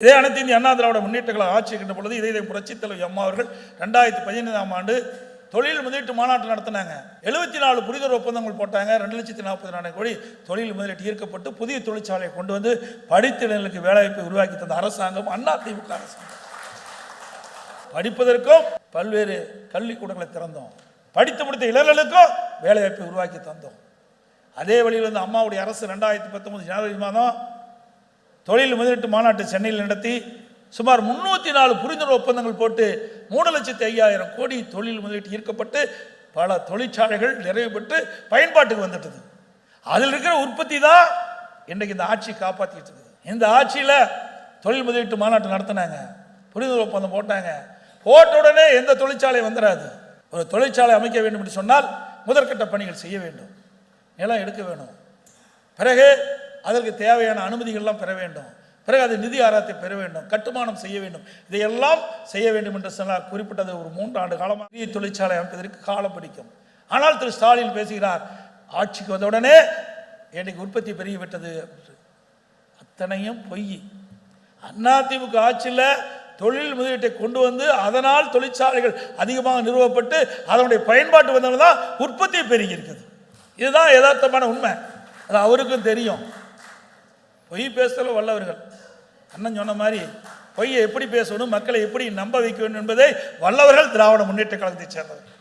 இதே அனைத்து இந்திய அண்ணா திராவிட முன்னேற்ற கழக ஆட்சி இருக்கின்ற பொழுது இதே புரட்சித் தலைவர் அம்மா அவர்கள் 2015ஆம் ஆண்டு தொழில் முதலீட்டு மாநாட்டு நடத்தினாங்க. 74 புரிதல் ஒப்பந்தங்கள் போட்டாங்க. 2,40,000 கோடி தொழில் முதலீட்டு ஈர்க்கப்பட்டு புதிய தொழிற்சாலையை கொண்டு வந்து படித்த இளைஞர்களுக்கு வேலைவாய்ப்பை உருவாக்கி தந்த அரசாங்கம் அதிமுக அரசாங்கம். படிப்பதற்கும் பல்வேறு கல்விக்கூடங்களை திறந்தோம், படித்து முடித்த இளைஞர்களுக்கும் வேலைவாய்ப்பை உருவாக்கி தந்தோம். அதே வழியில் வந்து அம்மாவுடைய அரசு 2019 ஜனவரி மாதம் தொழில் முதலீட்டு மாநாட்டு சென்னையில் நடத்தி சுமார் 304 புரிந்துணர்வு ஒப்பந்தங்கள் போட்டு 3,05,000 கோடி தொழில் முதலீட்டு ஈர்க்கப்பட்டு பல தொழிற்சாலைகள் நிறைவு பெற்று பயன்பாட்டுக்கு வந்துட்டது. அதில் இருக்கிற உற்பத்தி தான் இன்றைக்கு இந்த ஆட்சி காப்பாற்றிட்டு இருக்குது. இந்த ஆட்சியில் தொழில் முதலீட்டு மாநாட்டு நடத்தினாங்க, புரிந்துணர்வு ஒப்பந்தம் போட்டாங்க. போட்ட உடனே எந்த தொழிற்சாலை வந்துடாது. ஒரு தொழிற்சாலை அமைக்க வேண்டும் என்று சொன்னால் முதற்கட்ட பணிகள் செய்ய வேண்டும், நிலம் எடுக்க வேணும், பிறகு அதற்கு தேவையான அனுமதிகள்லாம் பெற வேண்டும், பிறகு அது நிதி ஆராய்ச்சி பெற வேண்டும், கட்டுமானம் செய்ய வேண்டும். இதையெல்லாம் செய்ய வேண்டும் என்று சொன்னால் குறிப்பிட்டது ஒரு 3 ஆண்டு காலமாக தொழிற்சாலை அமைப்பதற்கு காலம் பிடிக்கும். ஆனால் திரு ஸ்டாலின் பேசுகிறார், ஆட்சிக்கு வந்தவுடனே இன்னைக்கு உற்பத்தி பெருகிவிட்டது. அத்தனையும் பொய். அதிமுக ஆட்சியில் தொழில் முதலீட்டை கொண்டு வந்து அதனால் தொழிற்சாலைகள் அதிகமாக நிறுவப்பட்டு அதனுடைய பயன்பாட்டு வந்தவங்க தான் உற்பத்தி பெருகி இருக்குது. இதுதான் யதார்த்தமான உண்மை. அது அவருக்கும் தெரியும். பொய் பேசல வல்லவர்கள். அண்ணன் சொன்ன மாதிரி பொய்யை எப்படி பேசணும், மக்களை எப்படி நம்ப வைக்க வேண்டும் என்பதை வல்லவர்கள் திராவிட முன்னேற்ற கழகத்தை சேர்ந்தவர்கள்.